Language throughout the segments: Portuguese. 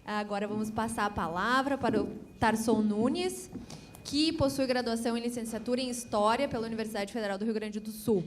Agora vamos passar a palavra para o Tarson Nunes, que possui graduação em licenciatura em História pela Universidade Federal do Rio Grande do Sul.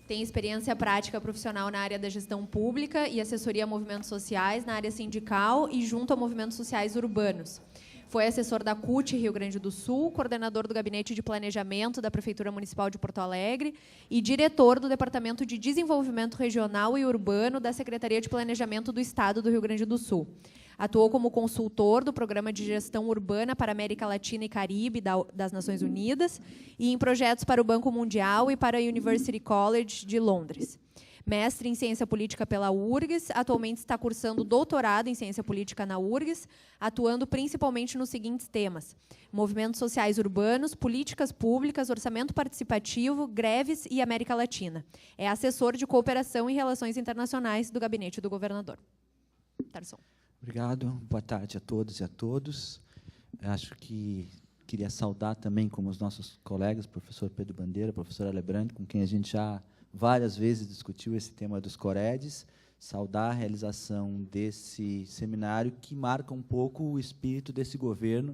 Tem experiência prática profissional na área da gestão pública e assessoria a movimentos sociais na área sindical e junto a movimentos sociais urbanos. Foi assessor da CUT Rio Grande do Sul, coordenador do Gabinete de Planejamento da Prefeitura Municipal de Porto Alegre e diretor do Departamento de Desenvolvimento Regional e Urbano da Secretaria de Planejamento do Estado do Rio Grande do Sul. Atuou como consultor do Programa de Gestão Urbana para a América Latina e Caribe das Nações Unidas e em projetos para o Banco Mundial e para a University College de Londres. Mestre em Ciência Política pela URGS, atualmente está cursando doutorado em Ciência Política na URGS, atuando principalmente nos seguintes temas: movimentos sociais urbanos, políticas públicas, orçamento participativo, greves e América Latina. É assessor de cooperação e relações internacionais do Gabinete do Governador. Tarson. Obrigado. Boa tarde a todos e a todos. Acho que queria saudar também, como os nossos colegas, professor Pedro Bandeira, professora Lebrandi, com quem a gente já várias vezes discutiu esse tema dos Coredes, saudar a realização desse seminário que marca um pouco o espírito desse governo,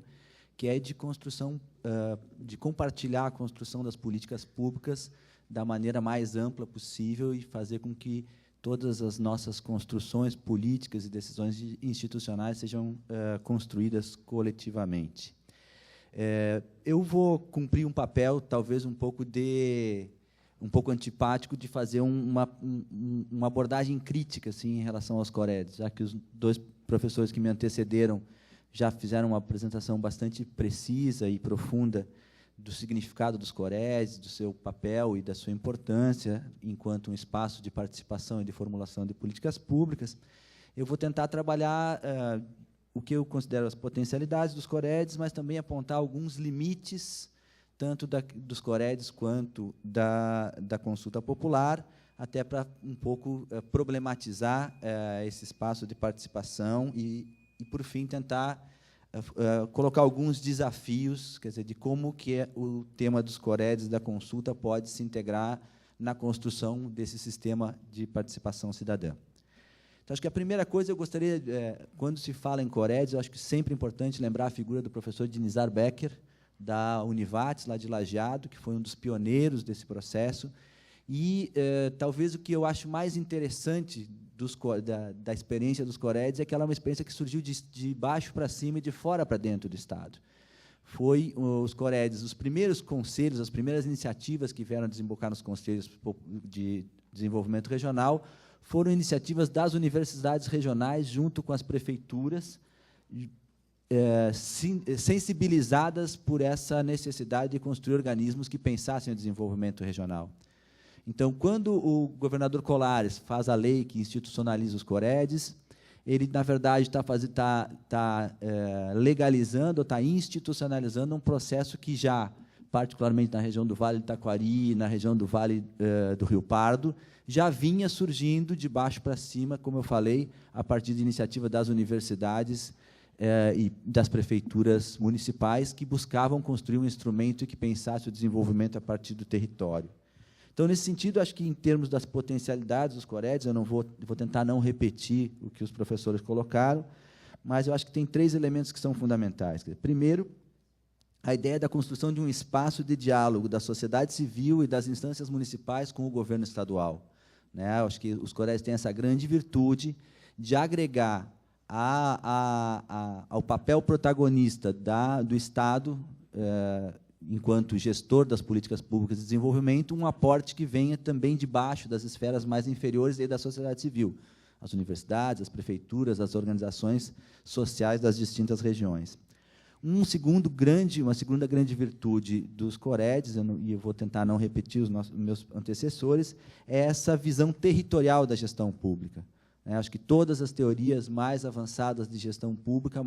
que é de construção, de compartilhar a construção das políticas públicas da maneira mais ampla possível e fazer com que todas as nossas construções políticas e decisões institucionais sejam construídas coletivamente. Eu vou cumprir um papel, talvez um pouco antipático, de fazer uma abordagem crítica assim, em relação aos Coredes, já que os dois professores que me antecederam já fizeram uma apresentação bastante precisa e profunda do significado dos Coredes, do seu papel e da sua importância enquanto um espaço de participação e de formulação de políticas públicas. Eu vou tentar trabalhar o que eu considero as potencialidades dos Coredes, mas também apontar alguns limites, tanto dos Coredes quanto da consulta popular, até para um pouco problematizar esse espaço de participação e, por fim, tentar colocar alguns desafios, quer dizer, de como que o tema dos Coredes da consulta pode se integrar na construção desse sistema de participação cidadã. Então, acho que a primeira coisa eu gostaria, quando se fala em Coredes, eu acho que sempre é importante lembrar a figura do professor Dinizar Becker, da Univates, lá de Lajeado, que foi um dos pioneiros desse processo. E talvez o que eu acho mais interessante da experiência dos Coredes é que ela é uma experiência que surgiu de baixo para cima e de fora para dentro do Estado. Foi os Coredes, os primeiros conselhos, as primeiras iniciativas que vieram desembocar nos conselhos de desenvolvimento regional, foram iniciativas das universidades regionais, junto com as prefeituras, sensibilizadas por essa necessidade de construir organismos que pensassem o desenvolvimento regional. Então, quando o governador Colares faz a lei que institucionaliza os Coredes, ele, na verdade, está legalizando, está institucionalizando um processo que já, particularmente na região do Vale do Taquari, na região do Vale do Rio Pardo, já vinha surgindo de baixo para cima, como eu falei, a partir de iniciativa das universidades e das prefeituras municipais, que buscavam construir um instrumento que pensasse o desenvolvimento a partir do território. Então, nesse sentido, acho que, em termos das potencialidades dos Coredes, eu vou tentar não repetir o que os professores colocaram, mas eu acho que tem 3 elementos que são fundamentais. Primeiro, a ideia da construção de um espaço de diálogo da sociedade civil e das instâncias municipais com o governo estadual. Eu acho que os Coredes têm essa grande virtude de agregar ao papel protagonista do Estado, enquanto gestor das políticas públicas de desenvolvimento, um aporte que venha também de baixo, das esferas mais inferiores da sociedade civil, as universidades, as prefeituras, as organizações sociais das distintas regiões. Uma segunda grande virtude dos Coredes, e eu vou tentar não repetir os meus antecessores, é essa visão territorial da gestão pública. Acho que todas as teorias mais avançadas de gestão pública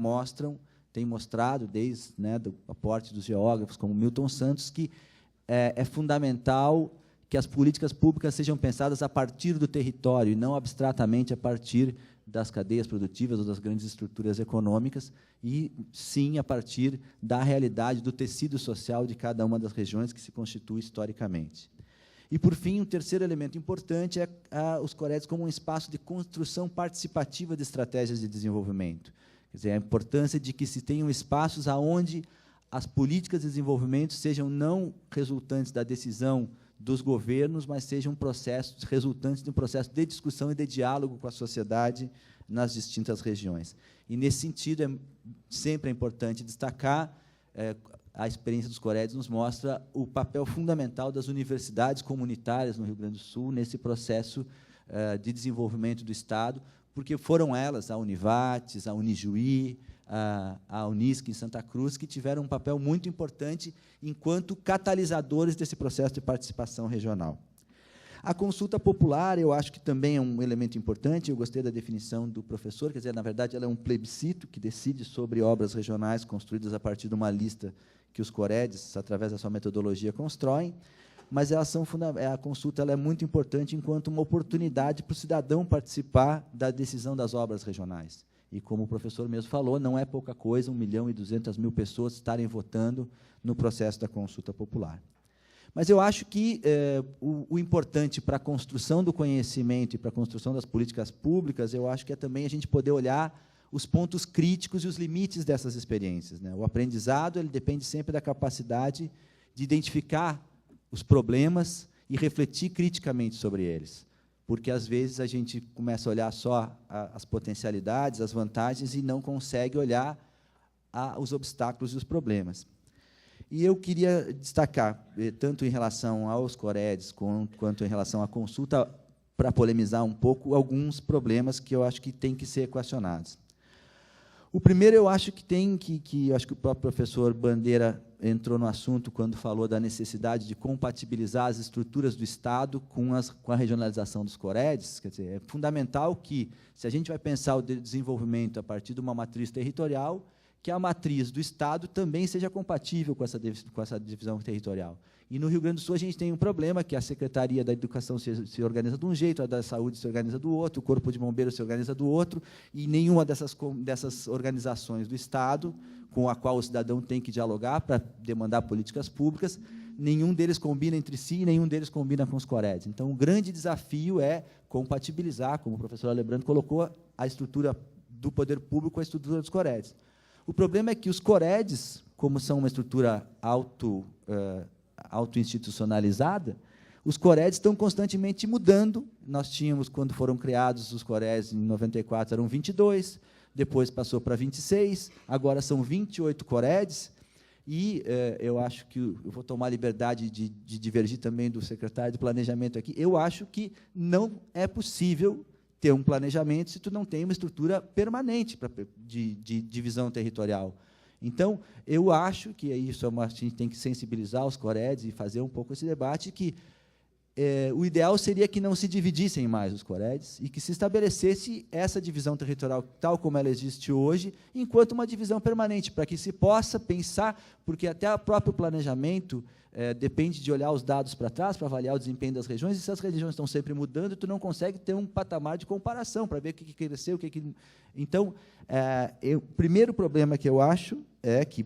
têm mostrado, desde do aporte dos geógrafos, como Milton Santos, que é fundamental que as políticas públicas sejam pensadas a partir do território, e não abstratamente a partir das cadeias produtivas ou das grandes estruturas econômicas, e, sim, a partir da realidade do tecido social de cada uma das regiões que se constitui historicamente. E, por fim, um terceiro elemento importante é os Coredes como um espaço de construção participativa de estratégias de desenvolvimento. Quer dizer, a importância de que se tenham espaços aonde as políticas de desenvolvimento sejam não resultantes da decisão dos governos, mas sejam processos resultantes de um processo de discussão e de diálogo com a sociedade nas distintas regiões. E, nesse sentido, sempre é importante destacar, a experiência dos Coredes nos mostra o papel fundamental das universidades comunitárias no Rio Grande do Sul nesse processo de desenvolvimento do Estado, porque foram elas, a Univates, a Unijuí, a Unisc em Santa Cruz, que tiveram um papel muito importante enquanto catalisadores desse processo de participação regional. A consulta popular, eu acho que também é um elemento importante, eu gostei da definição do professor, quer dizer, na verdade, ela é um plebiscito que decide sobre obras regionais construídas a partir de uma lista que os Coredes, através da sua metodologia, constroem, mas a consulta ela é muito importante enquanto uma oportunidade para o cidadão participar da decisão das obras regionais. E, como o professor mesmo falou, não é pouca coisa 1.200.000 pessoas estarem votando no processo da consulta popular. Mas eu acho que o importante para a construção do conhecimento e para a construção das políticas públicas, eu acho que é também a gente poder olhar os pontos críticos e os limites dessas experiências, né? O aprendizado ele depende sempre da capacidade de identificar os problemas e refletir criticamente sobre eles, porque, às vezes, a gente começa a olhar só as potencialidades, as vantagens, e não consegue olhar os obstáculos e os problemas. E eu queria destacar, tanto em relação aos Coredes, quanto em relação à consulta, para polemizar um pouco, alguns problemas que eu acho que têm que ser equacionados. O primeiro, eu acho que eu acho que o próprio professor Bandeira entrou no assunto quando falou da necessidade de compatibilizar as estruturas do Estado com a regionalização dos Coredes. Quer dizer, é fundamental que, se a gente vai pensar o desenvolvimento a partir de uma matriz territorial, que a matriz do Estado também seja compatível com essa divisão territorial. E, no Rio Grande do Sul, a gente tem um problema, que a Secretaria da Educação se organiza de um jeito, a da Saúde se organiza do outro, o Corpo de Bombeiros se organiza do outro, e nenhuma dessas organizações do Estado, com a qual o cidadão tem que dialogar para demandar políticas públicas, nenhum deles combina entre si, nenhum deles combina com os Coredes. Então, o grande desafio é compatibilizar, como o professor Alebrando colocou, a estrutura do poder público com a estrutura dos Coredes. O problema é que os Coredes, como são uma estrutura auto-institucionalizada, os Coredes estão constantemente mudando. Nós tínhamos, quando foram criados os Coredes, em 94, eram 22, depois passou para 26, agora são 28 Coredes, e eu acho que, eu vou tomar a liberdade de divergir também do secretário de Planejamento aqui, eu acho que não é possível ter um planejamento se tu não tem uma estrutura permanente de divisão territorial. Então, eu acho que isso a gente tem que sensibilizar os Coredes e fazer um pouco esse debate, que o ideal seria que não se dividissem mais os Coredes e que se estabelecesse essa divisão territorial, tal como ela existe hoje, enquanto uma divisão permanente, para que se possa pensar, porque até o próprio planejamento depende de olhar os dados para trás, para avaliar o desempenho das regiões, e se as regiões estão sempre mudando, tu não consegue ter um patamar de comparação, para ver o que cresceu, o que... Então, o primeiro problema que eu acho é que,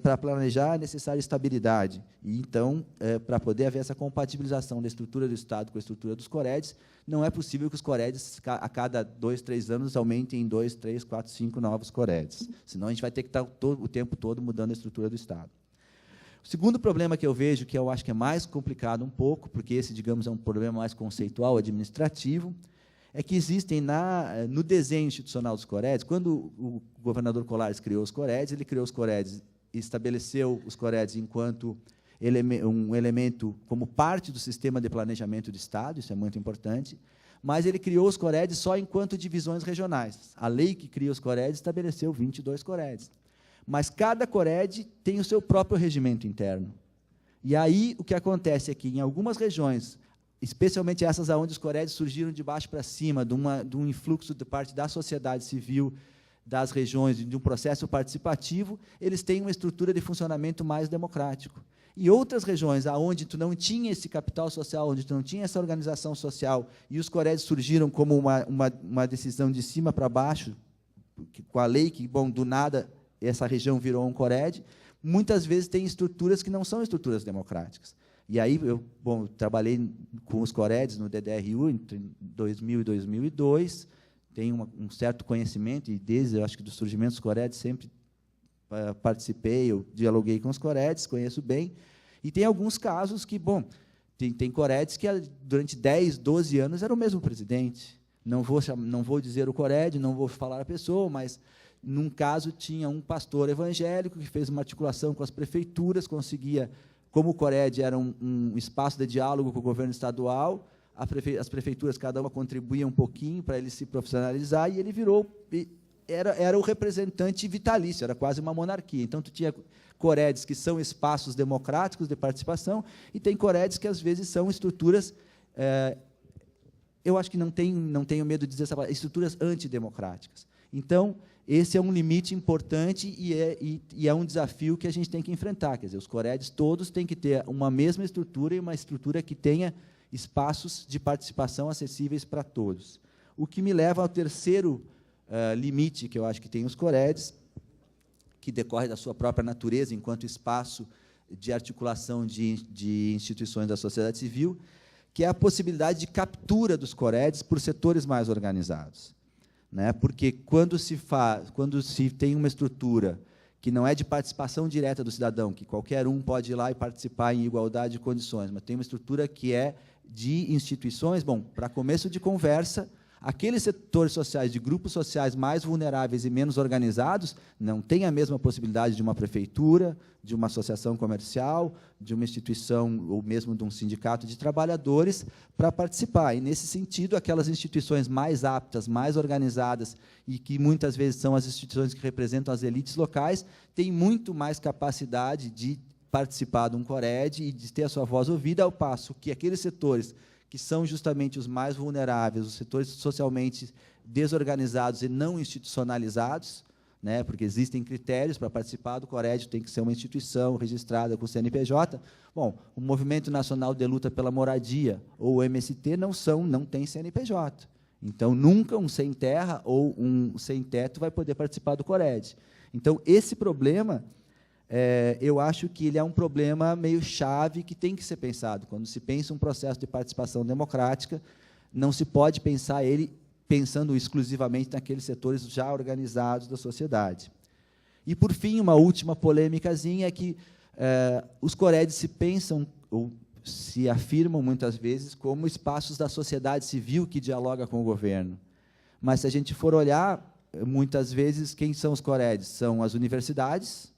para planejar é necessária estabilidade, e então, para poder haver essa compatibilização da estrutura do Estado com a estrutura dos Coredes, não é possível que os Coredes, a cada 2, 3 anos, aumentem em 2, 3, 4, 5 novos Coredes, senão a gente vai ter que estar o tempo todo mudando a estrutura do Estado. O segundo problema que eu vejo, que eu acho que é mais complicado um pouco, porque esse, digamos, é um problema mais conceitual, administrativo, é que existem no desenho institucional dos Coredes, quando o governador Colares criou os Coredes, ele criou os Coredes e estabeleceu os Coredes enquanto um elemento como parte do sistema de planejamento do Estado, isso é muito importante, mas ele criou os Coredes só enquanto divisões regionais. A lei que cria os Coredes estabeleceu 22 Coredes. Mas cada Cored tem o seu próprio regimento interno. E aí o que acontece é que, em algumas regiões, especialmente essas onde os Coreds surgiram de baixo para cima, de um influxo de parte da sociedade civil, das regiões, de um processo participativo, eles têm uma estrutura de funcionamento mais democrático. E outras regiões, onde tu não tinha esse capital social, onde tu não tinha essa organização social, e os Coreds surgiram como uma decisão de cima para baixo, com a lei que, bom, do nada, essa região virou um Cored, muitas vezes tem estruturas que não são estruturas democráticas. E aí, eu trabalhei com os Coreds no DDRU entre 2000 e 2002, tenho um certo conhecimento, e desde, eu acho que do surgimento dos Coredes, sempre participei, eu dialoguei com os Coredes, conheço bem, e tem alguns casos que, bom, tem Coredes que durante 10, 12 anos era o mesmo presidente. Não vou dizer o Cored, não vou falar a pessoa, mas, num caso, tinha um pastor evangélico que fez uma articulação com as prefeituras, conseguia, como o Cored era um espaço de diálogo com o governo estadual, as prefeituras, cada uma contribuía um pouquinho para ele se profissionalizar, e ele virou, era o representante vitalício, era quase uma monarquia. Então, tu tinha Coredes que são espaços democráticos de participação, e tem Coredes que, às vezes, são estruturas, eu acho que não tenho medo de dizer essa palavra, estruturas antidemocráticas. Então, esse é um limite importante e é um desafio que a gente tem que enfrentar. Quer dizer, os Coredes todos têm que ter uma mesma estrutura, e uma estrutura que tenha espaços de participação acessíveis para todos. O que me leva ao terceiro limite que eu acho que tem os Coredes, que decorre da sua própria natureza, enquanto espaço de articulação de instituições da sociedade civil, que é a possibilidade de captura dos Coredes por setores mais organizados. Né? Porque, quando se tem uma estrutura que não é de participação direta do cidadão, que qualquer um pode ir lá e participar em igualdade de condições, mas tem uma estrutura que é de instituições, bom, para começo de conversa, aqueles setores sociais, de grupos sociais mais vulneráveis e menos organizados, não têm a mesma possibilidade de uma prefeitura, de uma associação comercial, de uma instituição, ou mesmo de um sindicato de trabalhadores, para participar. E, nesse sentido, aquelas instituições mais aptas, mais organizadas, e que, muitas vezes, são as instituições que representam as elites locais, têm muito mais capacidade de participar de um Cored e de ter a sua voz ouvida, ao passo que aqueles setores que são justamente os mais vulneráveis, os setores socialmente desorganizados e não institucionalizados, né, porque existem critérios para participar do Cored, tem que ser uma instituição registrada com o CNPJ. Bom, o Movimento Nacional de Luta pela Moradia, ou o MST, não tem CNPJ. Então, nunca um sem-terra ou um sem-teto vai poder participar do Cored. Então, esse problema, eu acho que ele é um problema meio chave que tem que ser pensado. Quando se pensa um processo de participação democrática, não se pode pensar ele pensando exclusivamente naqueles setores já organizados da sociedade. E, por fim, uma última polêmicazinha é que os Coredes se pensam, ou se afirmam muitas vezes, como espaços da sociedade civil que dialoga com o governo. Mas, se a gente for olhar, muitas vezes, quem são os Coredes? São as universidades,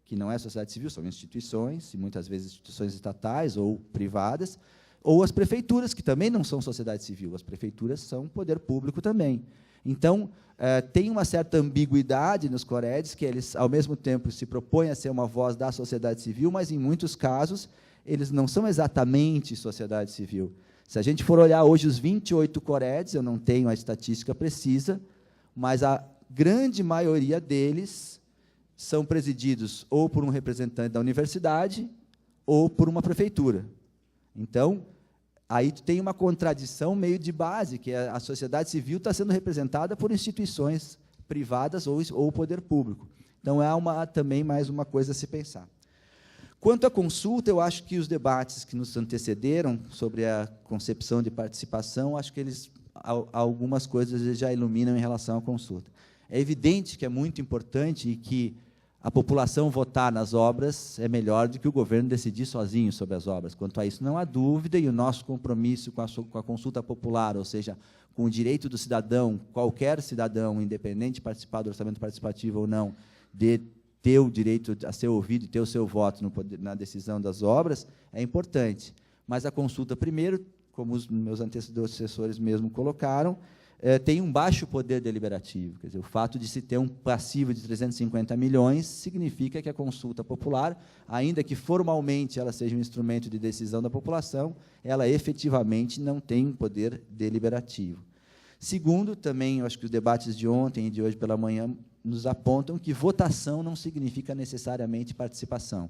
que não é sociedade civil, são instituições, e muitas vezes instituições estatais ou privadas, ou as prefeituras, que também não são sociedade civil, as prefeituras são poder público também. Então, tem uma certa ambiguidade nos Coredes, que eles, ao mesmo tempo, se propõem a ser uma voz da sociedade civil, mas, em muitos casos, eles não são exatamente sociedade civil. Se a gente for olhar hoje os 28 Coredes, eu não tenho a estatística precisa, mas a grande maioria deles são presididos ou por um representante da universidade ou por uma prefeitura. Então, aí tu tem uma contradição meio de base, que a sociedade civil está sendo representada por instituições privadas ou o poder público. Então, também mais uma coisa a se pensar. Quanto à consulta, eu acho que os debates que nos antecederam sobre a concepção de participação, acho que algumas coisas já iluminam em relação à consulta. É evidente que é muito importante e que a população votar nas obras é melhor do que o governo decidir sozinho sobre as obras. Quanto a isso, não há dúvida, e o nosso compromisso com a consulta popular, ou seja, com o direito do cidadão, qualquer cidadão, independente de participar do orçamento participativo ou não, de ter o direito a ser ouvido e ter o seu voto na decisão das obras, é importante. Mas a consulta, primeiro, como os meus antecessores mesmo colocaram, tem um baixo poder deliberativo. Quer dizer, o fato de se ter um passivo de 350 milhões significa que a consulta popular, ainda que formalmente ela seja um instrumento de decisão da população, ela efetivamente não tem um poder deliberativo. Segundo, também, eu acho que os debates de ontem e de hoje pela manhã nos apontam que votação não significa necessariamente participação.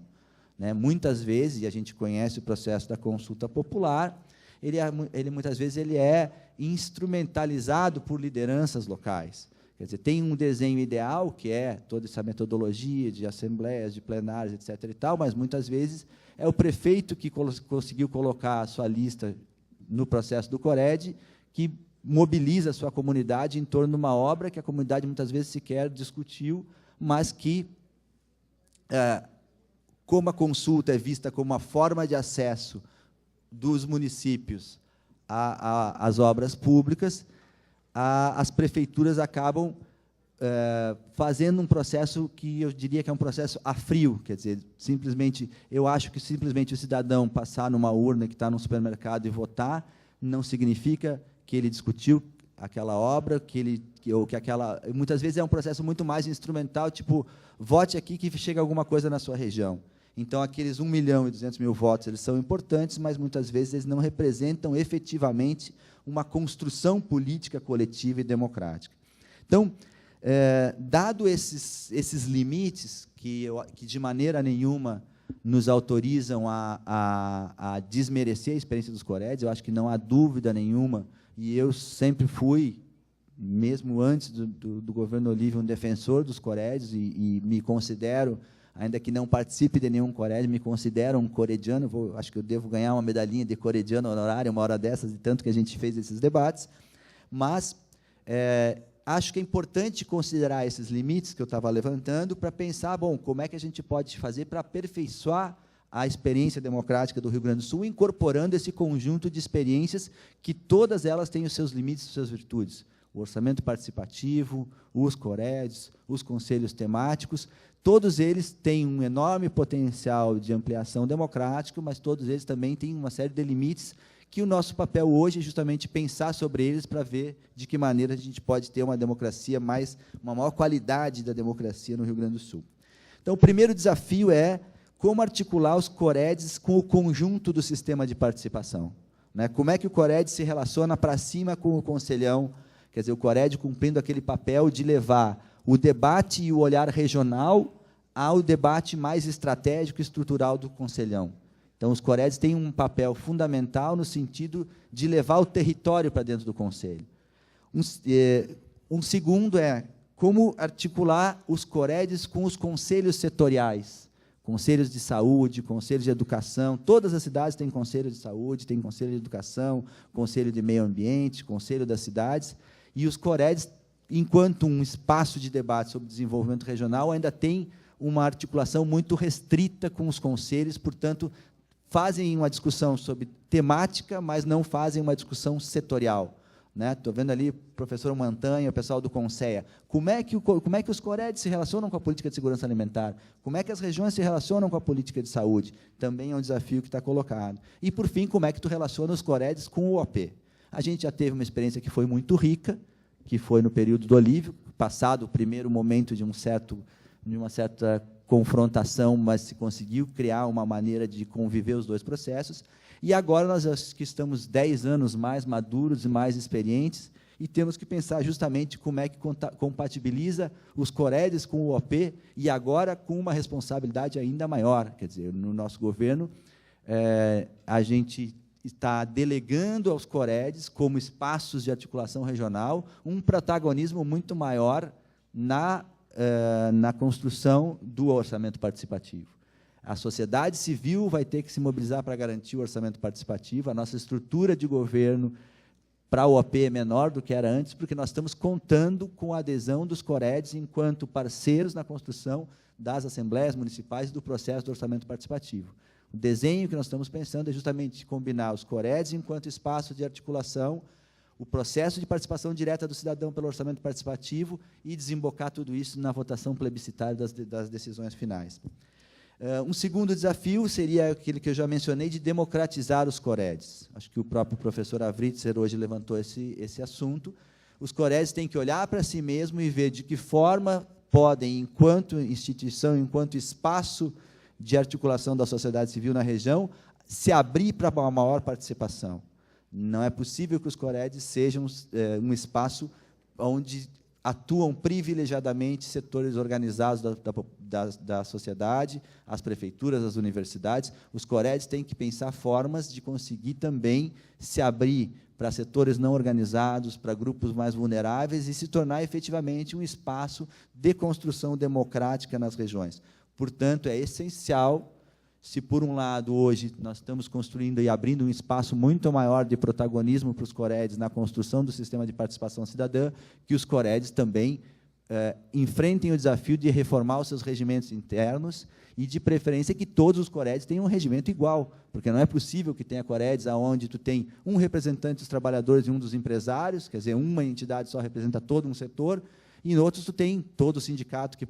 Né? Muitas vezes, e a gente conhece o processo da consulta popular, ele muitas vezes é instrumentalizado por lideranças locais. Quer dizer, tem um desenho ideal, que é toda essa metodologia de assembleias, de plenários, etc. e tal, mas, muitas vezes, é o prefeito que conseguiu colocar a sua lista no processo do Cored, que mobiliza a sua comunidade em torno de uma obra que a comunidade muitas vezes sequer discutiu, mas que, como a consulta é vista como uma forma de acesso dos municípios às obras públicas, as prefeituras acabam fazendo um processo que eu diria que é um processo a frio, quer dizer, eu acho que simplesmente o cidadão passar numa urna que está num supermercado e votar não significa que ele discutiu aquela obra, muitas vezes é um processo muito mais instrumental, tipo, vote aqui que chega alguma coisa na sua região. Então, aqueles 1.200.000 votos, eles são importantes, mas muitas vezes eles não representam efetivamente uma construção política coletiva e democrática. Então, dado esses limites, que de maneira nenhuma nos autorizam a desmerecer a experiência dos Coredes, eu acho que não há dúvida nenhuma, e eu sempre fui, mesmo antes do governo Olívio, um defensor dos Coredes, e me considero, ainda que não participe de nenhum Cored, me considero um corediano, acho que eu devo ganhar uma medalhinha de corediano honorário, uma hora dessas, de tanto que a gente fez esses debates, mas acho que é importante considerar esses limites que eu estava levantando para pensar, bom, como é que a gente pode fazer para aperfeiçoar a experiência democrática do Rio Grande do Sul, incorporando esse conjunto de experiências que todas elas têm os seus limites e suas virtudes. O orçamento participativo, os Coreds, os conselhos temáticos, todos eles têm um enorme potencial de ampliação democrática, mas todos eles também têm uma série de limites que o nosso papel hoje é justamente pensar sobre eles para ver de que maneira a gente pode ter uma democracia uma maior qualidade da democracia no Rio Grande do Sul. Então, o primeiro desafio é como articular os Coredes com o conjunto do sistema de participação. Né? Como é que o Cored se relaciona para cima com o Conselhão, quer dizer, o Cored cumprindo aquele papel de levar o debate e o olhar regional ao debate mais estratégico e estrutural do Conselhão. Então, os Coreds têm um papel fundamental no sentido de levar o território para dentro do Conselho. Um segundo é como articular os Coreds com os conselhos setoriais, conselhos de saúde, conselhos de educação. Todas as cidades têm conselho de saúde, têm conselho de educação, conselho de meio ambiente, conselho das cidades, e os Coreds, enquanto um espaço de debate sobre desenvolvimento regional, ainda tem uma articulação muito restrita com os conselhos, portanto, fazem uma discussão sobre temática, mas não fazem uma discussão setorial. Estou vendo ali o professor Montanha, o pessoal do Conceia. Como é que os Coredes se relacionam com a política de segurança alimentar? Como é que as regiões se relacionam com a política de saúde? Também é um desafio que está colocado. E, por fim, como é que tu relaciona os Coredes com o OP? A gente já teve uma experiência que foi muito rica, que foi no período do Olívio, passado o primeiro momento de uma certa confrontação, mas se conseguiu criar uma maneira de conviver os dois processos. E agora nós acho que estamos 10 anos mais maduros e mais experientes, e temos que pensar justamente como é que compatibiliza os Coredes com o OP, e agora com uma responsabilidade ainda maior. Quer dizer, no nosso governo, a gente está delegando aos Coredes, como espaços de articulação regional, um protagonismo muito maior na construção do orçamento participativo. A sociedade civil vai ter que se mobilizar para garantir o orçamento participativo, a nossa estrutura de governo para o OP é menor do que era antes, porque nós estamos contando com a adesão dos Coredes enquanto parceiros na construção das assembleias municipais e do processo do orçamento participativo. O desenho que nós estamos pensando é justamente combinar os Coredes enquanto espaço de articulação, o processo de participação direta do cidadão pelo orçamento participativo e desembocar tudo isso na votação plebiscitária das decisões finais. Um segundo desafio seria aquele que eu já mencionei, de democratizar os Coredes. Acho que o próprio professor Avritzer hoje levantou esse assunto. Os Coredes têm que olhar para si mesmo e ver de que forma podem, enquanto instituição, enquanto espaço de articulação da sociedade civil na região, se abrir para uma maior participação. Não é possível que os Coredes sejam um espaço onde atuam privilegiadamente setores organizados da sociedade, as prefeituras, as universidades. Os Coredes têm que pensar formas de conseguir também se abrir para setores não organizados, para grupos mais vulneráveis e se tornar efetivamente um espaço de construção democrática nas regiões. Portanto, é essencial Se, por um lado, hoje nós estamos construindo e abrindo um espaço muito maior de protagonismo para os Coredes na construção do sistema de participação cidadã, que os Coredes também enfrentem o desafio de reformar os seus regimentos internos e, de preferência, que todos os Coredes tenham um regimento igual, porque não é possível que tenha Coredes onde tu tem um representante dos trabalhadores e um dos empresários, quer dizer, uma entidade só representa todo um setor, e em outros tu tem todo o sindicato que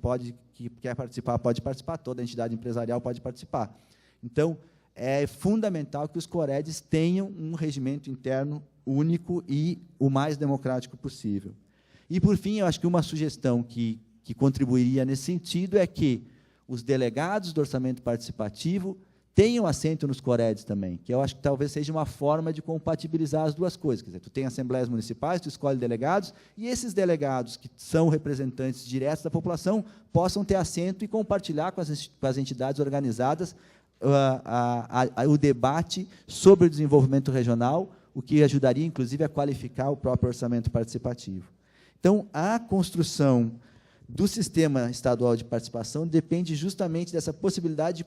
quer participar, pode participar, toda a entidade empresarial pode participar. Então, é fundamental que os Coredes tenham um regimento interno único e o mais democrático possível. E, por fim, eu acho que uma sugestão que contribuiria nesse sentido é que os delegados do orçamento participativo tenham assento nos Coredes também, que eu acho que talvez seja uma forma de compatibilizar as duas coisas. Quer dizer, tu tem assembleias municipais, tu escolhe delegados, e esses delegados, que são representantes diretos da população, possam ter assento e compartilhar com as entidades organizadas o debate sobre o desenvolvimento regional, o que ajudaria, inclusive, a qualificar o próprio orçamento participativo. Então, a construção do sistema estadual de participação depende justamente dessa possibilidade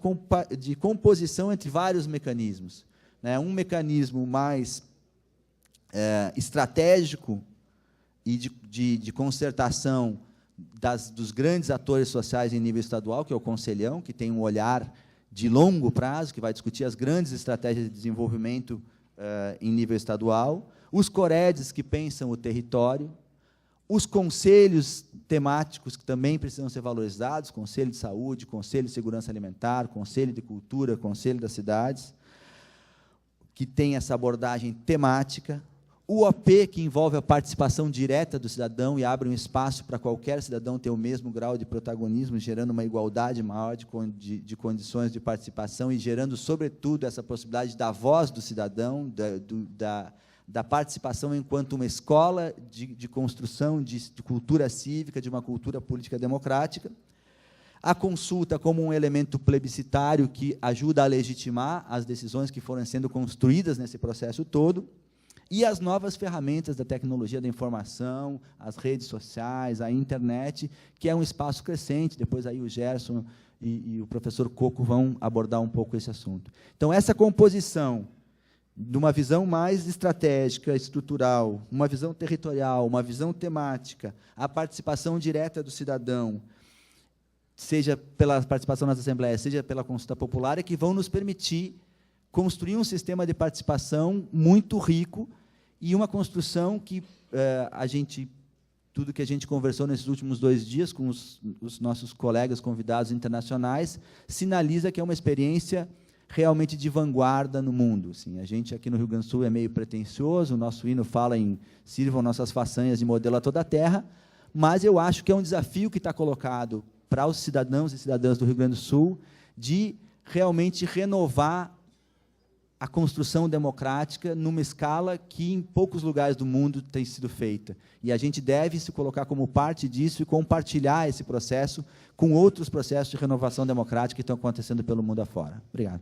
de composição entre vários mecanismos, né? Um mecanismo mais estratégico e de concertação dos grandes atores sociais em nível estadual, que é o Conselhão, que tem um olhar de longo prazo, que vai discutir as grandes estratégias de desenvolvimento em nível estadual, os Coredes, que pensam o território, os conselhos temáticos que também precisam ser valorizados, Conselho de Saúde, Conselho de Segurança Alimentar, Conselho de Cultura, Conselho das Cidades, que tem essa abordagem temática, o OP, que envolve a participação direta do cidadão e abre um espaço para qualquer cidadão ter o mesmo grau de protagonismo, gerando uma igualdade maior de condições de participação e gerando, sobretudo, essa possibilidade da voz do cidadão, da participação enquanto uma escola de construção de cultura cívica, de uma cultura política democrática. A consulta como um elemento plebiscitário que ajuda a legitimar as decisões que foram sendo construídas nesse processo todo, e as novas ferramentas da tecnologia da informação, as redes sociais, a internet, que é um espaço crescente. Depois aí o Gerson e o professor Coco vão abordar um pouco esse assunto. Então, essa composição de uma visão mais estratégica, estrutural, uma visão territorial, uma visão temática, a participação direta do cidadão, seja pela participação nas assembleias, seja pela consulta popular, é que vão nos permitir construir um sistema de participação muito rico e uma construção que tudo que a gente conversou nesses últimos 2 dias com os nossos colegas convidados internacionais, sinaliza que é uma experiência realmente de vanguarda no mundo. Assim, a gente aqui no Rio Grande do Sul é meio pretensioso, o nosso hino fala em sirvam nossas façanhas de modelo a toda a terra, mas eu acho que é um desafio que está colocado para os cidadãos e cidadãs do Rio Grande do Sul de realmente renovar a construção democrática numa escala que em poucos lugares do mundo tem sido feita. E a gente deve se colocar como parte disso e compartilhar esse processo com outros processos de renovação democrática que estão acontecendo pelo mundo afora. Obrigado.